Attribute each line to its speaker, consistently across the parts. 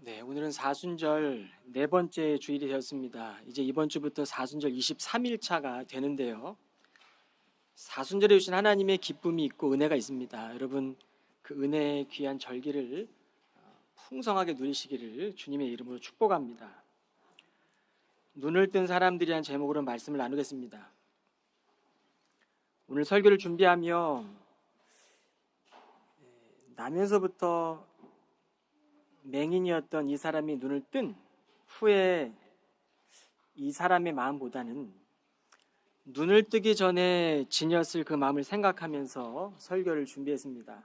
Speaker 1: 네, 오늘은 사순절 네 번째 주일이 되었습니다. 이제 이번 주부터 사순절 23일 차가 되는데요. 사순절에 주신 하나님의 기쁨이 있고 은혜가 있습니다. 여러분 그 은혜의 귀한 절기를 풍성하게 누리시기를 주님의 이름으로 축복합니다. 눈을 뜬 사람들이란 제목으로 말씀을 나누겠습니다. 오늘 설교를 준비하며 나면서부터 맹인이었던 이 사람이 눈을 뜬 후에 이 사람의 마음보다는 눈을 뜨기 전에 지녔을 그 마음을 생각하면서 설교를 준비했습니다.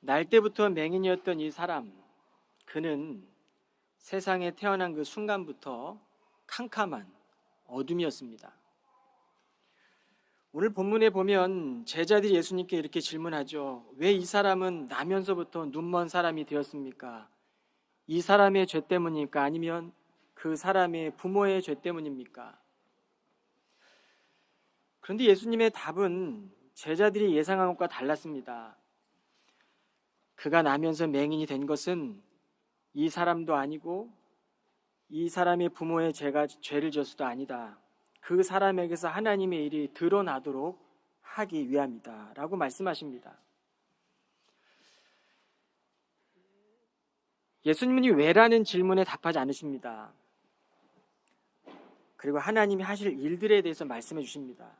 Speaker 1: 날 때부터 맹인이었던 이 사람, 그는 세상에 태어난 그 순간부터 캄캄한 어둠이었습니다. 오늘 본문에 보면 제자들이 예수님께 이렇게 질문하죠. 왜 이 사람은 나면서부터 눈먼 사람이 되었습니까? 이 사람의 죄 때문입니까? 아니면 그 사람의 부모의 죄 때문입니까? 그런데 예수님의 답은 제자들이 예상한 것과 달랐습니다. 그가 나면서 맹인이 된 것은 이 사람도 아니고 이 사람의 부모의 죄를 져서도 아니다. 그 사람에게서 하나님의 일이 드러나도록 하기 위함이다 라고 말씀하십니다. 예수님이 왜라는 질문에 답하지 않으십니다. 그리고 하나님이 하실 일들에 대해서 말씀해 주십니다.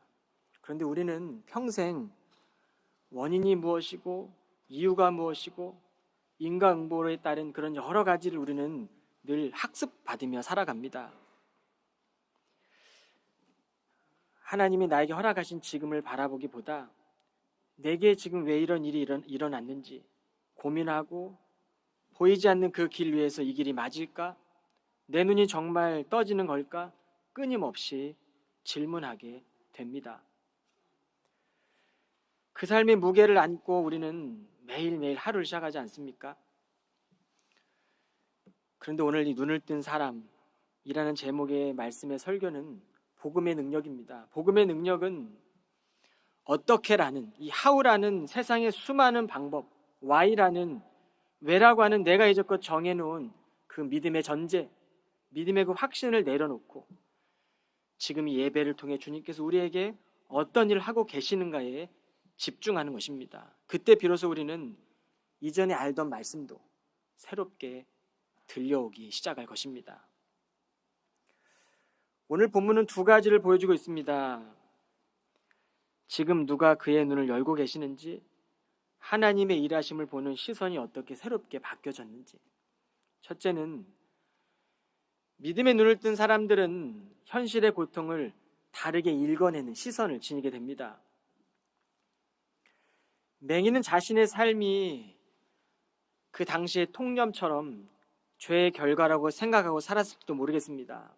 Speaker 1: 그런데 우리는 평생 원인이 무엇이고 이유가 무엇이고 인과응보에 따른 그런 여러 가지를 우리는 늘 학습받으며 살아갑니다. 하나님이 나에게 허락하신 지금을 바라보기보다 내게 지금 왜 이런 일이 일어났는지 고민하고 보이지 않는 그 길 위에서 이 길이 맞을까? 내 눈이 정말 떠지는 걸까? 끊임없이 질문하게 됩니다. 그 삶의 무게를 안고 우리는 매일매일 하루를 시작하지 않습니까? 그런데 오늘 이 눈을 뜬 사람이라는 제목의 말씀의 설교는 복음의 능력입니다. 복음의 능력은 어떻게라는 이 how라는 세상의 수많은 방법, why라는 왜라고 하는 내가 이제껏 정해놓은 그 믿음의 전제, 믿음의 그 확신을 내려놓고 지금 이 예배를 통해 주님께서 우리에게 어떤 일을 하고 계시는가에 집중하는 것입니다. 그때 비로소 우리는 이전에 알던 말씀도 새롭게 들려오기 시작할 것입니다. 오늘 본문은 두 가지를 보여주고 있습니다. 지금 누가 그의 눈을 열고 계시는지, 하나님의 일하심을 보는 시선이 어떻게 새롭게 바뀌어졌는지. 첫째는 믿음의 눈을 뜬 사람들은 현실의 고통을 다르게 읽어내는 시선을 지니게 됩니다. 맹인은 자신의 삶이 그 당시의 통념처럼 죄의 결과라고 생각하고 살았을지도 모르겠습니다.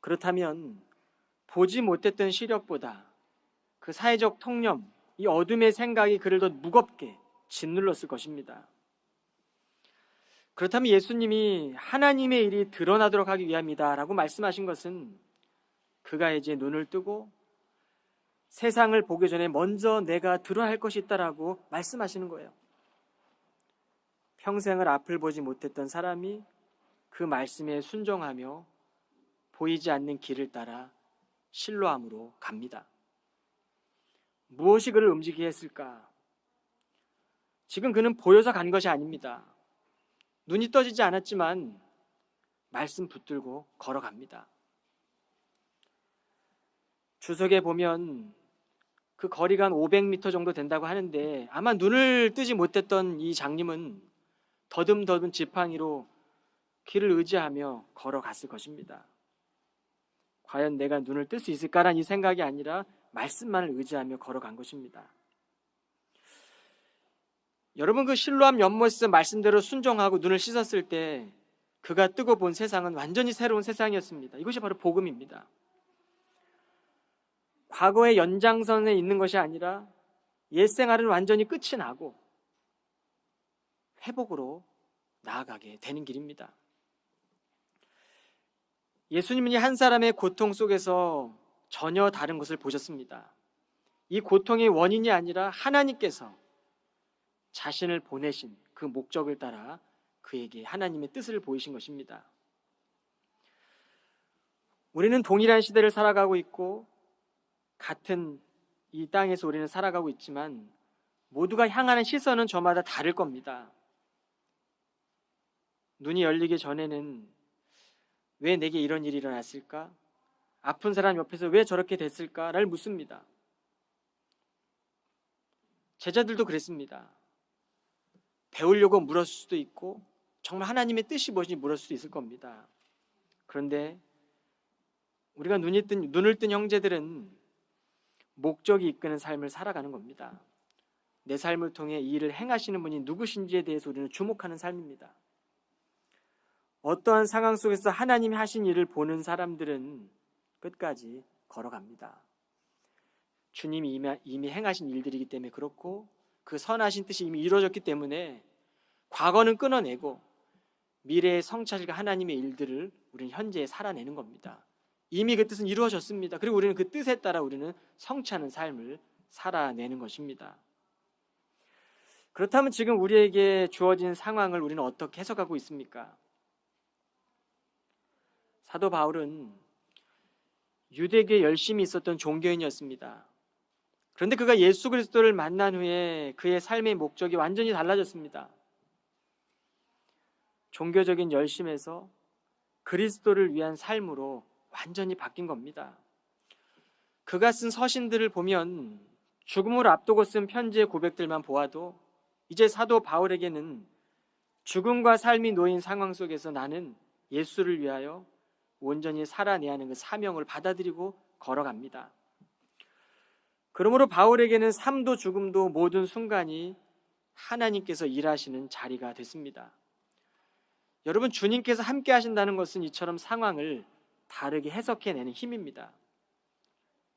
Speaker 1: 그렇다면 보지 못했던 시력보다 그 사회적 통념, 이 어둠의 생각이 그를 더 무겁게 짓눌렀을 것입니다. 그렇다면 예수님이 하나님의 일이 드러나도록 하기 위함이다 라고 말씀하신 것은 그가 이제 눈을 뜨고 세상을 보기 전에 먼저 내가 들어야 할 것이 있다라고 말씀하시는 거예요. 평생을 앞을 보지 못했던 사람이 그 말씀에 순종하며 보이지 않는 길을 따라 실로암으로 갑니다. 무엇이 그를 움직이게 했을까? 지금 그는 보여서 간 것이 아닙니다. 눈이 떠지지 않았지만 말씀 붙들고 걸어갑니다. 주석에 보면 그 거리가 한 500m 정도 된다고 하는데 아마 눈을 뜨지 못했던 이 장님은 더듬더듬 지팡이로 길을 의지하며 걸어갔을 것입니다. 과연 내가 눈을 뜰 수 있을까라는 이 생각이 아니라 말씀만을 의지하며 걸어간 것입니다. 여러분 그 실로암 연못에서 말씀대로 순종하고 눈을 씻었을 때 그가 뜨고 본 세상은 완전히 새로운 세상이었습니다. 이것이 바로 복음입니다. 과거의 연장선에 있는 것이 아니라 옛 생활은 완전히 끝이 나고 회복으로 나아가게 되는 길입니다. 예수님은 한 사람의 고통 속에서 전혀 다른 것을 보셨습니다. 이 고통의 원인이 아니라 하나님께서 자신을 보내신 그 목적을 따라 그에게 하나님의 뜻을 보이신 것입니다. 우리는 동일한 시대를 살아가고 있고 같은 이 땅에서 우리는 살아가고 있지만 모두가 향하는 시선은 저마다 다를 겁니다. 눈이 열리기 전에는 왜 내게 이런 일이 일어났을까? 아픈 사람 옆에서 왜 저렇게 됐을까를 묻습니다. 제자들도 그랬습니다. 배우려고 물었을 수도 있고 정말 하나님의 뜻이 무엇인지 물었을 수도 있을 겁니다. 그런데 우리가 눈을 뜬 형제들은 목적이 이끄는 삶을 살아가는 겁니다. 내 삶을 통해 이 일을 행하시는 분이 누구신지에 대해서 우리는 주목하는 삶입니다. 어떠한 상황 속에서 하나님이 하신 일을 보는 사람들은 끝까지 걸어갑니다. 주님이 이미 행하신 일들이기 때문에 그렇고 그 선하신 뜻이 이미 이루어졌기 때문에 과거는 끊어내고 미래의 성찰과 하나님의 일들을 우리는 현재에 살아내는 겁니다. 이미 그 뜻은 이루어졌습니다. 그리고 우리는 그 뜻에 따라 우리는 성취하는 삶을 살아내는 것입니다. 그렇다면 지금 우리에게 주어진 상황을 우리는 어떻게 해석하고 있습니까? 사도 바울은 유대교에 열심히 있었던 종교인이었습니다. 그런데 그가 예수 그리스도를 만난 후에 그의 삶의 목적이 완전히 달라졌습니다. 종교적인 열심에서 그리스도를 위한 삶으로 완전히 바뀐 겁니다. 그가 쓴 서신들을 보면 죽음을 앞두고 쓴 편지의 고백들만 보아도 이제 사도 바울에게는 죽음과 삶이 놓인 상황 속에서 나는 예수를 위하여 온전히 살아내야 하는 그 사명을 받아들이고 걸어갑니다. 그러므로 바울에게는 삶도 죽음도 모든 순간이 하나님께서 일하시는 자리가 됐습니다. 여러분, 주님께서 함께 하신다는 것은 이처럼 상황을 다르게 해석해내는 힘입니다.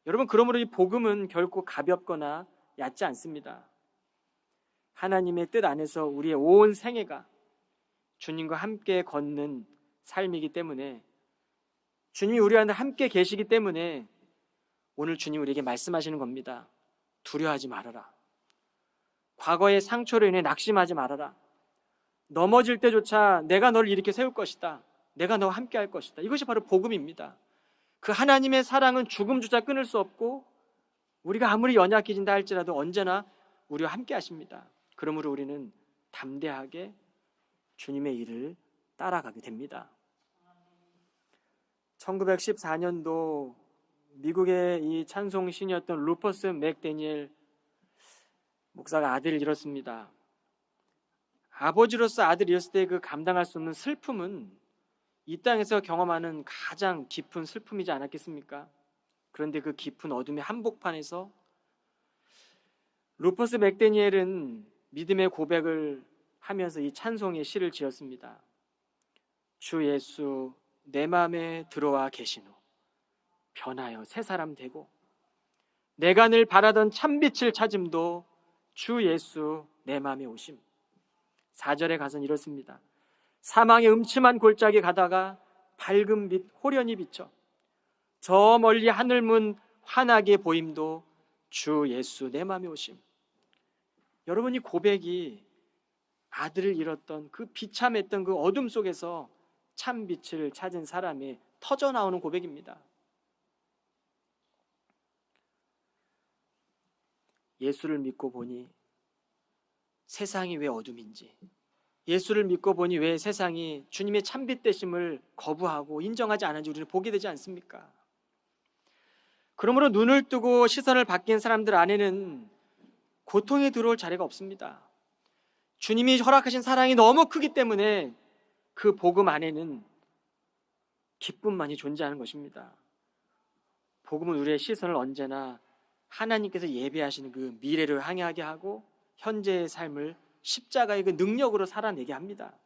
Speaker 1: 여러분, 그러므로 이 복음은 결코 가볍거나 얕지 않습니다. 하나님의 뜻 안에서 우리의 온 생애가 주님과 함께 걷는 삶이기 때문에, 주님이 우리와 함께 계시기 때문에 오늘 주님 우리에게 말씀하시는 겁니다. 두려워하지 말아라. 과거의 상처로 인해 낙심하지 말아라. 넘어질 때조차 내가 너를 일으켜 세울 것이다. 내가 너와 함께 할 것이다. 이것이 바로 복음입니다. 그 하나님의 사랑은 죽음조차 끊을 수 없고 우리가 아무리 연약해진다 할지라도 언제나 우리와 함께 하십니다. 그러므로 우리는 담대하게 주님의 일을 따라가게 됩니다. 1914년도 미국의 이 찬송 신이었던 루퍼스 맥데니엘 목사가 아들을 잃었습니다. 아버지로서 아들을 잃었을 때 그 감당할 수 없는 슬픔은 이 땅에서 경험하는 가장 깊은 슬픔이지 않았겠습니까? 그런데 그 깊은 어둠의 한복판에서 루퍼스 맥데니엘은 믿음의 고백을 하면서 이 찬송의 시를 지었습니다. 주 예수 내 마음에 들어와 계신 후 변하여 새 사람 되고 내가 늘 바라던 참빛을 찾음도 주 예수 내 마음에 오심. 4절에 가서는 이렇습니다. 사망의 음침한 골짜기 가다가 밝은 빛 호련히 비쳐 저 멀리 하늘문 환하게 보임도 주 예수 내 마음에 오심. 여러분, 이 고백이 아들을 잃었던 그 비참했던 그 어둠 속에서 참빛을 찾은 사람의 터져나오는 고백입니다. 예수를 믿고 보니 세상이 왜 어둠인지, 예수를 믿고 보니 왜 세상이 주님의 참빛 되심을 거부하고 인정하지 않은지 우리는 보게 되지 않습니까? 그러므로 눈을 뜨고 시선을 바뀐 사람들 안에는 고통에 들어올 자리가 없습니다. 주님이 허락하신 사랑이 너무 크기 때문에 그 복음 안에는 기쁨만이 존재하는 것입니다. 복음은 우리의 시선을 언제나 하나님께서 예배하시는 그 미래를 향하게 하고 현재의 삶을 십자가의 그 능력으로 살아내게 합니다.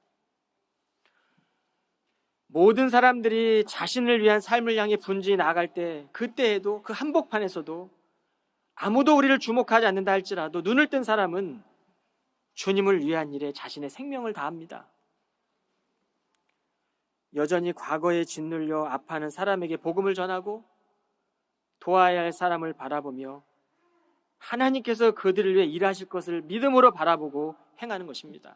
Speaker 1: 모든 사람들이 자신을 위한 삶을 향해 분주히 나아갈 때, 그때에도 그 한복판에서도 아무도 우리를 주목하지 않는다 할지라도 눈을 뜬 사람은 주님을 위한 일에 자신의 생명을 다합니다. 여전히 과거에 짓눌려 아파하는 사람에게 복음을 전하고 도와야 할 사람을 바라보며 하나님께서 그들을 위해 일하실 것을 믿음으로 바라보고 행하는 것입니다.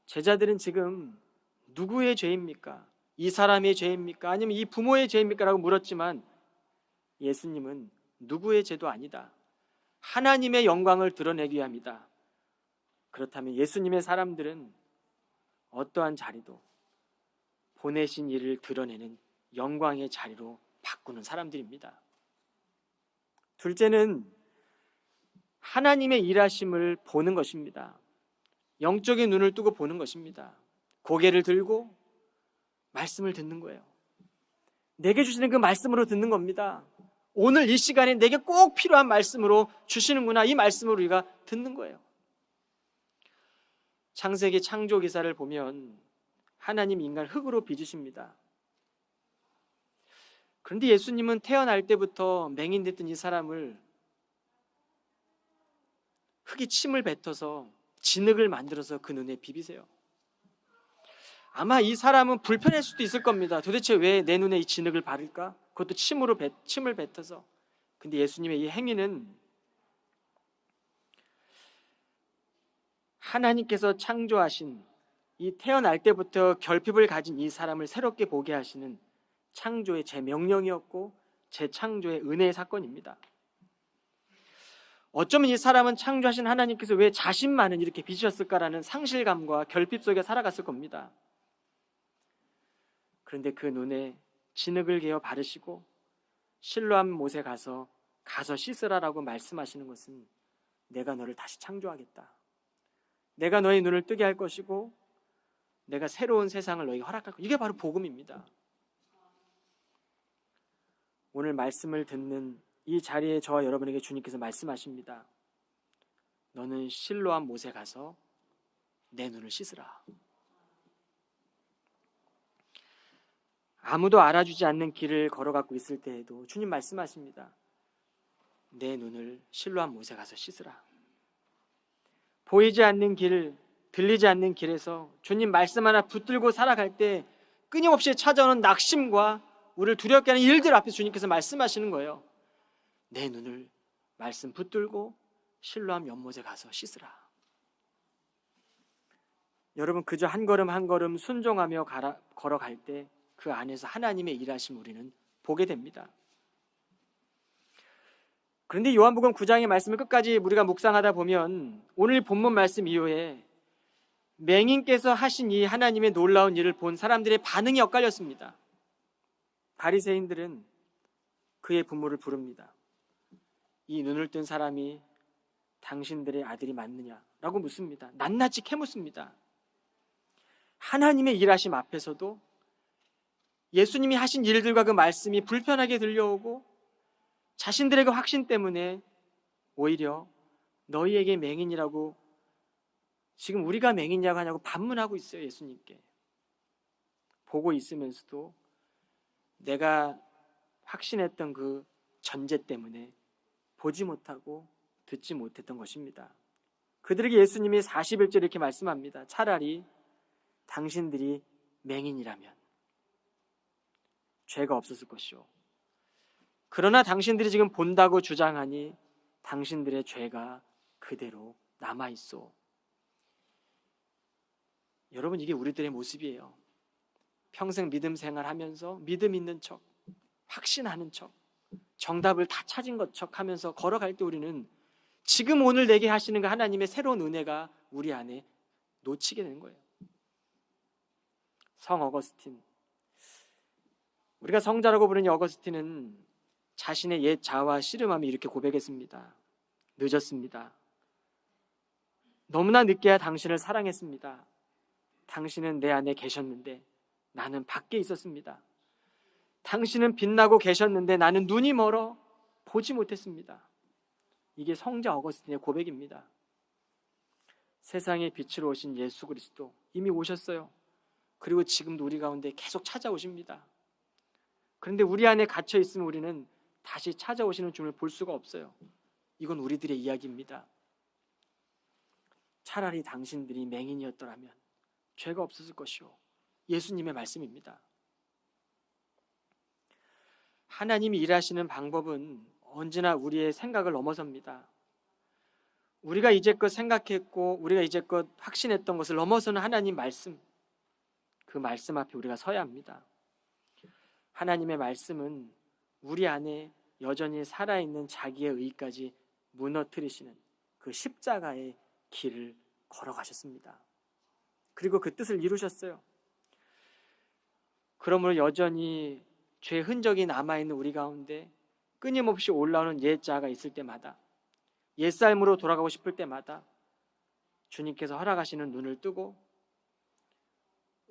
Speaker 1: 제자들은 지금 누구의 죄입니까? 이 사람의 죄입니까? 아니면 이 부모의 죄입니까? 라고 물었지만 예수님은 누구의 죄도 아니다. 하나님의 영광을 드러내기 위함이다. 그렇다면 예수님의 사람들은 어떠한 자리도 보내신 이를 드러내는 영광의 자리로 바꾸는 사람들입니다. 둘째는 하나님의 일하심을 보는 것입니다. 영적인 눈을 뜨고 보는 것입니다. 고개를 들고 말씀을 듣는 거예요. 내게 주시는 그 말씀으로 듣는 겁니다. 오늘 이 시간에 내게 꼭 필요한 말씀으로 주시는구나, 이 말씀으로 우리가 듣는 거예요. 창세기 창조 기사를 보면 하나님 인간을 흙으로 빚으십니다. 그런데 예수님은 태어날 때부터 맹인됐던 이 사람을 흙이 침을 뱉어서 진흙을 만들어서 그 눈에 비비세요. 아마 이 사람은 불편할 수도 있을 겁니다. 도대체 왜 내 눈에 이 진흙을 바를까? 그것도 침을 뱉어서. 근데 예수님의 이 행위는 하나님께서 창조하신, 이 태어날 때부터 결핍을 가진 이 사람을 새롭게 보게 하시는 창조의 제 명령이었고 제 창조의 은혜의 사건입니다. 어쩌면 이 사람은 창조하신 하나님께서 왜 자신만은 이렇게 빚으셨을까라는 상실감과 결핍 속에 살아갔을 겁니다. 그런데 그 눈에 진흙을 개어 바르시고 실로암 못에 가서 씻으라라고 말씀하시는 것은 내가 너를 다시 창조하겠다. 내가 너의 눈을 뜨게 할 것이고 내가 새로운 세상을 너에게 허락할 것이다. 이게 바로 복음입니다. 오늘 말씀을 듣는 이 자리에 저와 여러분에게 주님께서 말씀하십니다. 너는 실로암 못에 가서 내 눈을 씻으라. 아무도 알아주지 않는 길을 걸어가고 있을 때에도 주님 말씀하십니다. 내 눈을 실로암 못에 가서 씻으라. 보이지 않는 길, 들리지 않는 길에서 주님 말씀 하나 붙들고 살아갈 때 끊임없이 찾아오는 낙심과 우리를 두렵게 하는 일들 앞에서 주님께서 말씀하시는 거예요. 내 눈을 말씀 붙들고 실로암 연못에 가서 씻으라. 여러분, 그저 한 걸음 한 걸음 순종하며 걸어갈 때 그 안에서 하나님의 일하심 우리는 보게 됩니다. 그런데 요한복음 9장의 말씀을 끝까지 우리가 묵상하다 보면 오늘 본문 말씀 이후에 맹인께서 하신 이 하나님의 놀라운 일을 본 사람들의 반응이 엇갈렸습니다. 바리새인들은 그의 부모를 부릅니다. 이 눈을 뜬 사람이 당신들의 아들이 맞느냐라고 묻습니다. 낱낱이 캐묻습니다. 하나님의 일하심 앞에서도 예수님이 하신 일들과 그 말씀이 불편하게 들려오고 자신들의 그 확신 때문에 오히려 너희에게 맹인이라고, 지금 우리가 맹인이라고 하냐고 반문하고 있어요. 예수님께. 보고 있으면서도 내가 확신했던 그 전제 때문에 보지 못하고 듣지 못했던 것입니다. 그들에게 예수님이 41절 이렇게 말씀합니다. 차라리 당신들이 맹인이라면 죄가 없었을 것이요. 그러나 당신들이 지금 본다고 주장하니 당신들의 죄가 그대로 남아있어. 여러분, 이게 우리들의 모습이에요. 평생 믿음 생활하면서 믿음 있는 척, 확신하는 척, 정답을 다 찾은 것 척 하면서 걸어갈 때 우리는 지금 오늘 내게 하시는 그 하나님의 새로운 은혜가 우리 안에 놓치게 되는 거예요. 성 어거스틴, 우리가 성자라고 부르는 어거스틴은 자신의 옛 자아와 씨름하며 이렇게 고백했습니다. 늦었습니다. 너무나 늦게야 당신을 사랑했습니다. 당신은 내 안에 계셨는데 나는 밖에 있었습니다. 당신은 빛나고 계셨는데 나는 눈이 멀어 보지 못했습니다. 이게 성자 어거스틴의 고백입니다. 세상의 빛으로 오신 예수 그리스도 이미 오셨어요. 그리고 지금도 우리 가운데 계속 찾아오십니다. 그런데 우리 안에 갇혀 있으면 우리는 다시 찾아오시는 주님을 볼 수가 없어요. 이건 우리들의 이야기입니다. 차라리 당신들이 맹인이었더라면 죄가 없었을 것이요. 예수님의 말씀입니다. 하나님이 일하시는 방법은 언제나 우리의 생각을 넘어섭니다. 우리가 이제껏 생각했고 우리가 이제껏 확신했던 것을 넘어서는 하나님 말씀, 그 말씀 앞에 우리가 서야 합니다. 하나님의 말씀은 우리 안에 여전히 살아있는 자기의 의까지 무너뜨리시는 그 십자가의 길을 걸어가셨습니다. 그리고 그 뜻을 이루셨어요. 그러므로 여전히 죄 흔적이 남아있는 우리 가운데 끊임없이 올라오는 옛 자아가 있을 때마다, 옛삶으로 돌아가고 싶을 때마다 주님께서 허락하시는 눈을 뜨고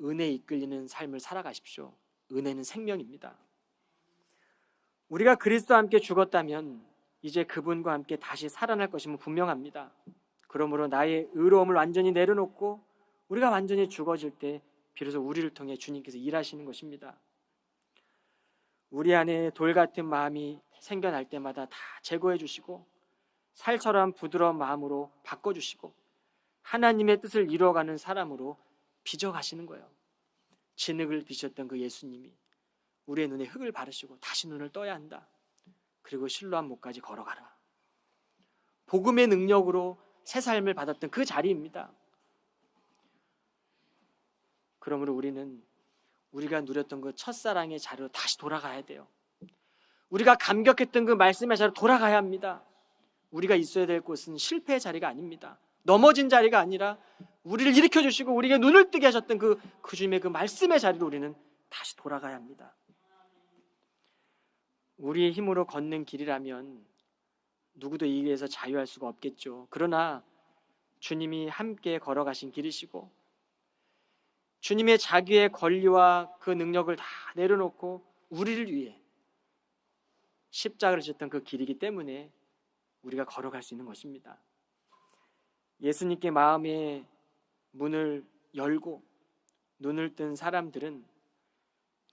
Speaker 1: 은혜에 이끌리는 삶을 살아가십시오. 은혜는 생명입니다. 우리가 그리스도와 함께 죽었다면 이제 그분과 함께 다시 살아날 것임은 분명합니다. 그러므로 나의 의로움을 완전히 내려놓고 우리가 완전히 죽어질 때 비로소 우리를 통해 주님께서 일하시는 것입니다. 우리 안에 돌 같은 마음이 생겨날 때마다 다 제거해 주시고 살처럼 부드러운 마음으로 바꿔주시고 하나님의 뜻을 이루어가는 사람으로 빚어가시는 거예요. 진흙을 빚으셨던 그 예수님이 우리의 눈에 흙을 바르시고 다시 눈을 떠야 한다. 그리고 실로암 목까지 걸어가라. 복음의 능력으로 새 삶을 받았던 그 자리입니다. 그러므로 우리는 우리가 누렸던 그 첫사랑의 자리로 다시 돌아가야 돼요. 우리가 감격했던 그 말씀의 자리로 돌아가야 합니다. 우리가 있어야 될 곳은 실패의 자리가 아닙니다. 넘어진 자리가 아니라 우리를 일으켜주시고 우리에게 눈을 뜨게 하셨던 그 주님의 그 말씀의 자리로 우리는 다시 돌아가야 합니다. 우리의 힘으로 걷는 길이라면 누구도 이 길에서 자유할 수가 없겠죠. 그러나 주님이 함께 걸어가신 길이시고 주님의 자기의 권리와 그 능력을 다 내려놓고 우리를 위해 십자가를 지셨던 그 길이기 때문에 우리가 걸어갈 수 있는 것입니다. 예수님께 마음의 문을 열고 눈을 뜬 사람들은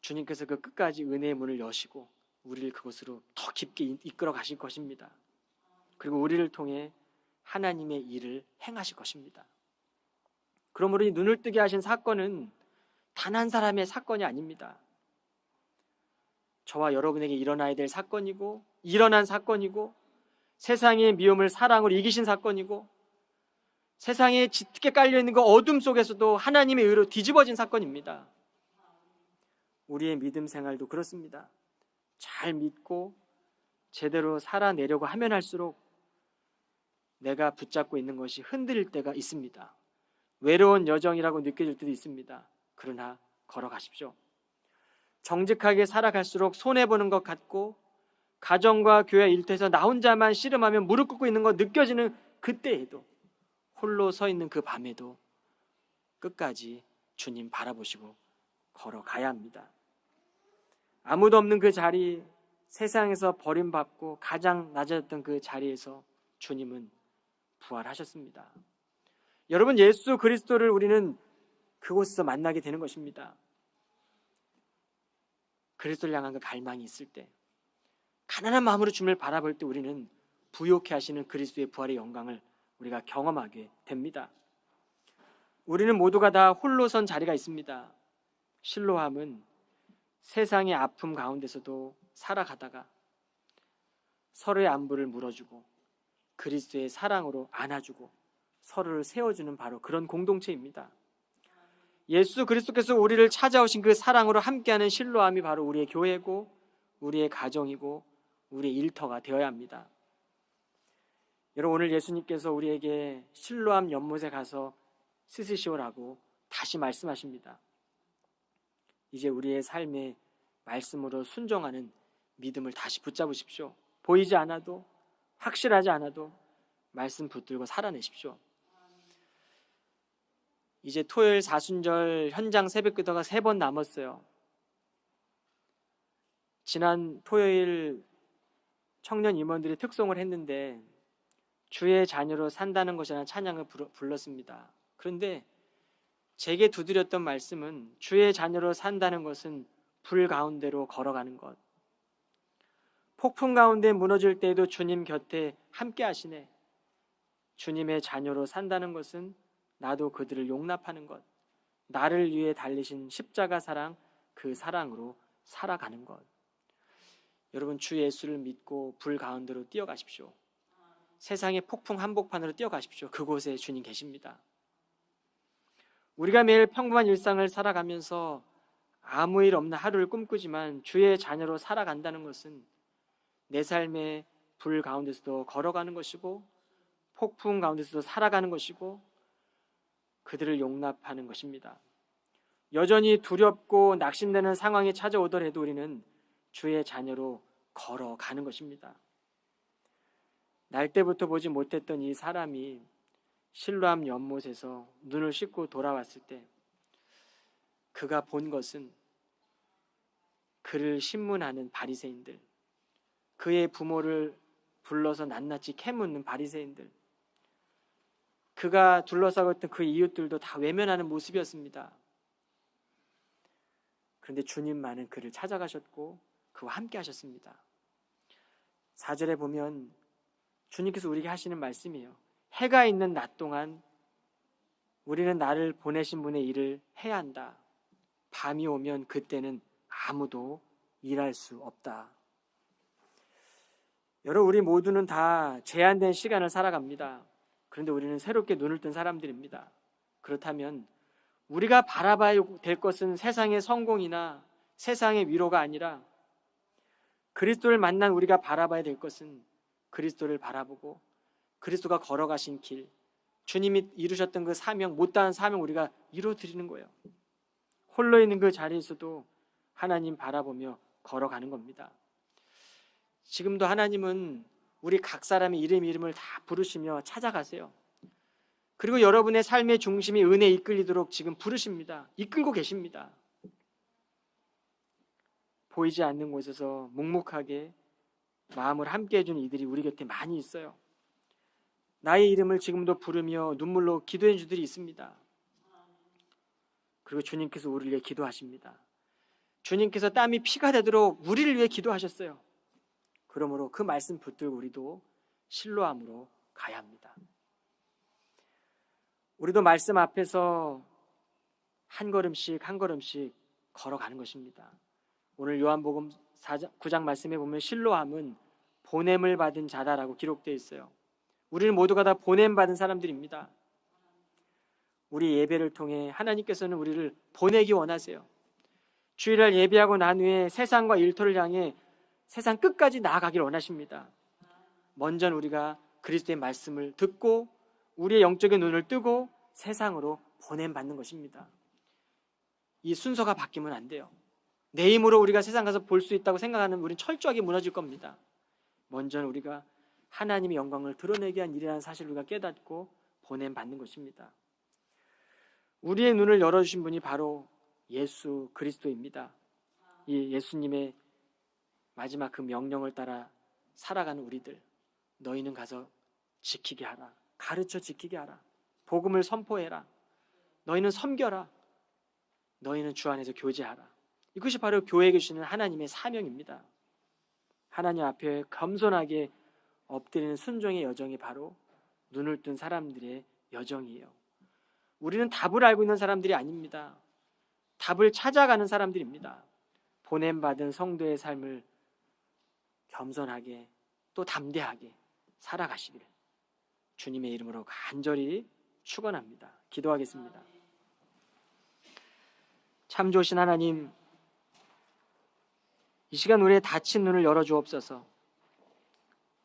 Speaker 1: 주님께서 그 끝까지 은혜의 문을 여시고 우리를 그곳으로 더 깊게 이끌어 가실 것입니다. 그리고 우리를 통해 하나님의 일을 행하실 것입니다. 그러므로 이 눈을 뜨게 하신 사건은 단 한 사람의 사건이 아닙니다. 저와 여러분에게 일어나야 될 사건이고 일어난 사건이고 세상의 미움을 사랑으로 이기신 사건이고 세상에 짙게 깔려있는 그 어둠 속에서도 하나님의 의로 뒤집어진 사건입니다. 우리의 믿음 생활도 그렇습니다. 잘 믿고 제대로 살아내려고 하면 할수록 내가 붙잡고 있는 것이 흔들릴 때가 있습니다. 외로운 여정이라고 느껴질 때도 있습니다. 그러나 걸어가십시오. 정직하게 살아갈수록 손해보는 것 같고 가정과 교회 일터에서 나 혼자만 씨름하며 무릎 꿇고 있는 것 느껴지는 그때에도 홀로 서 있는 그 밤에도 끝까지 주님 바라보시고 걸어가야 합니다. 아무도 없는 그 자리, 세상에서 버림받고 가장 낮아졌던 그 자리에서 주님은 부활하셨습니다. 여러분, 예수 그리스도를 우리는 그곳에서 만나게 되는 것입니다. 그리스도를 향한 그 갈망이 있을 때, 가난한 마음으로 주님을 바라볼 때 우리는 부욕해 하시는 그리스도의 부활의 영광을 우리가 경험하게 됩니다. 우리는 모두가 다 홀로 선 자리가 있습니다. 실로암은 세상의 아픔 가운데서도 살아가다가 서로의 안부를 물어주고 그리스도의 사랑으로 안아주고 서로를 세워주는 바로 그런 공동체입니다. 예수 그리스도께서 우리를 찾아오신 그 사랑으로 함께하는 실로암이 바로 우리의 교회고 우리의 가정이고 우리의 일터가 되어야 합니다. 여러분, 오늘 예수님께서 우리에게 실로암 연못에 가서 씻으시오라고 다시 말씀하십니다. 이제 우리의 삶에 말씀으로 순종하는 믿음을 다시 붙잡으십시오. 보이지 않아도, 확실하지 않아도 말씀 붙들고 살아내십시오. 이제 토요일 사순절 현장 새벽기도가 3번 남았어요. 지난 토요일 청년 임원들이 특송을 했는데 주의 자녀로 산다는 것이라는 찬양을 불렀습니다. 그런데 제게 두드렸던 말씀은 주의 자녀로 산다는 것은 불 가운데로 걸어가는 것, 폭풍 가운데 무너질 때에도 주님 곁에 함께 하시네. 주님의 자녀로 산다는 것은 나도 그들을 용납하는 것, 나를 위해 달리신 십자가 사랑, 그 사랑으로 살아가는 것. 여러분, 주 예수를 믿고 불 가운데로 뛰어가십시오. 세상의 폭풍 한복판으로 뛰어가십시오. 그곳에 주님 계십니다. 우리가 매일 평범한 일상을 살아가면서 아무 일 없는 하루를 꿈꾸지만 주의 자녀로 살아간다는 것은 내 삶의 불 가운데서도 걸어가는 것이고 폭풍 가운데서도 살아가는 것이고 그들을 용납하는 것입니다. 여전히 두렵고 낙심되는 상황이 찾아오더라도 우리는 주의 자녀로 걸어가는 것입니다. 날 때부터 보지 못했던 이 사람이 실로암 연못에서 눈을 씻고 돌아왔을 때 그가 본 것은 그를 신문하는 바리새인들, 그의 부모를 불러서 낱낱이 캐묻는 바리새인들, 그가 둘러싸고 있던 그 이웃들도 다 외면하는 모습이었습니다. 그런데 주님만은 그를 찾아가셨고 그와 함께 하셨습니다. 4절에 보면 주님께서 우리에게 하시는 말씀이에요. 해가 있는 낮 동안 우리는 나를 보내신 분의 일을 해야 한다. 밤이 오면 그때는 아무도 일할 수 없다. 여러분, 우리 모두는 다 제한된 시간을 살아갑니다. 그런데 우리는 새롭게 눈을 뜬 사람들입니다. 그렇다면 우리가 바라봐야 될 것은 세상의 성공이나 세상의 위로가 아니라 그리스도를 만난 우리가 바라봐야 될 것은 그리스도를 바라보고 그리스도가 걸어가신 길, 주님이 이루셨던 그 사명, 못다한 사명 우리가 이루어드리는 거예요. 홀로 있는 그 자리에서도 하나님 바라보며 걸어가는 겁니다. 지금도 하나님은 우리 각 사람의 이름을 다 부르시며 찾아가세요. 그리고 여러분의 삶의 중심이 은혜에 이끌리도록 지금 부르십니다. 이끌고 계십니다. 보이지 않는 곳에서 묵묵하게 마음을 함께 해주는 이들이 우리 곁에 많이 있어요. 나의 이름을 지금도 부르며 눈물로 기도해 주는 이들이 있습니다. 그리고 주님께서 우리를 위해 기도하십니다. 주님께서 땀이 피가 되도록 우리를 위해 기도하셨어요. 그러므로 그 말씀 붙들고 우리도 실로암으로 가야 합니다. 우리도 말씀 앞에서 한 걸음씩 한 걸음씩 걸어가는 것입니다. 오늘 요한복음 9장 말씀에 보면 실로암은 보냄을 받은 자다라고 기록되어 있어요. 우리는 모두가 다 보냄받은 사람들입니다. 우리 예배를 통해 하나님께서는 우리를 보내기 원하세요. 주일날 예배하고 난 후에 세상과 일터를 향해 세상 끝까지 나아가길 원하십니다. 먼저 우리가 그리스도의 말씀을 듣고 우리의 영적인 눈을 뜨고 세상으로 보냄받는 것입니다. 이 순서가 바뀌면 안 돼요. 내 힘으로 우리가 세상 가서 볼 수 있다고 생각하는 우리는 철저하게 무너질 겁니다. 먼저 우리가 하나님의 영광을 드러내기 위한 일이라는 사실을 우리가 깨닫고 보냄받는 것입니다. 우리의 눈을 열어주신 분이 바로 예수 그리스도입니다. 이 예수님의 마지막 그 명령을 따라 살아가는 우리들, 너희는 가서 지키게 하라. 가르쳐 지키게 하라. 복음을 선포해라. 너희는 섬겨라. 너희는 주 안에서 교제하라. 이것이 바로 교회에게 주시는 하나님의 사명입니다. 하나님 앞에 겸손하게 엎드리는 순종의 여정이 바로 눈을 뜬 사람들의 여정이에요. 우리는 답을 알고 있는 사람들이 아닙니다. 답을 찾아가는 사람들입니다. 보냄받은 성도의 삶을 겸손하게 또 담대하게 살아가시길 주님의 이름으로 간절히 축원합니다. 기도하겠습니다. 참 좋으신 하나님, 이 시간 우리의 닫힌 눈을 열어주옵소서.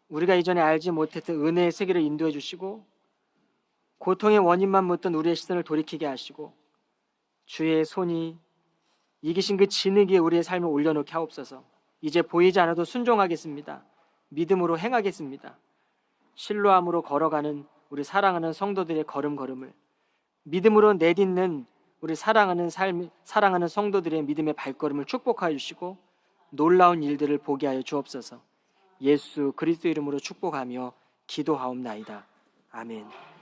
Speaker 1: 우리가 이전에 알지 못했던 은혜의 세계를 인도해 주시고 고통의 원인만 묻던 우리의 시선을 돌이키게 하시고 주의 손이 이기신 그 진흙 위에 우리의 삶을 올려놓게 하옵소서. 이제 보이지 않아도 순종하겠습니다. 믿음으로 행하겠습니다. 실로암으로 걸어가는 우리 사랑하는 성도들의 걸음걸음을 믿음으로 내딛는 우리 사랑하는 성도들의 믿음의 발걸음을 축복하여 주시고 놀라운 일들을 보게 하여 주옵소서. 예수 그리스도 이름으로 축복하며 기도하옵나이다. 아멘.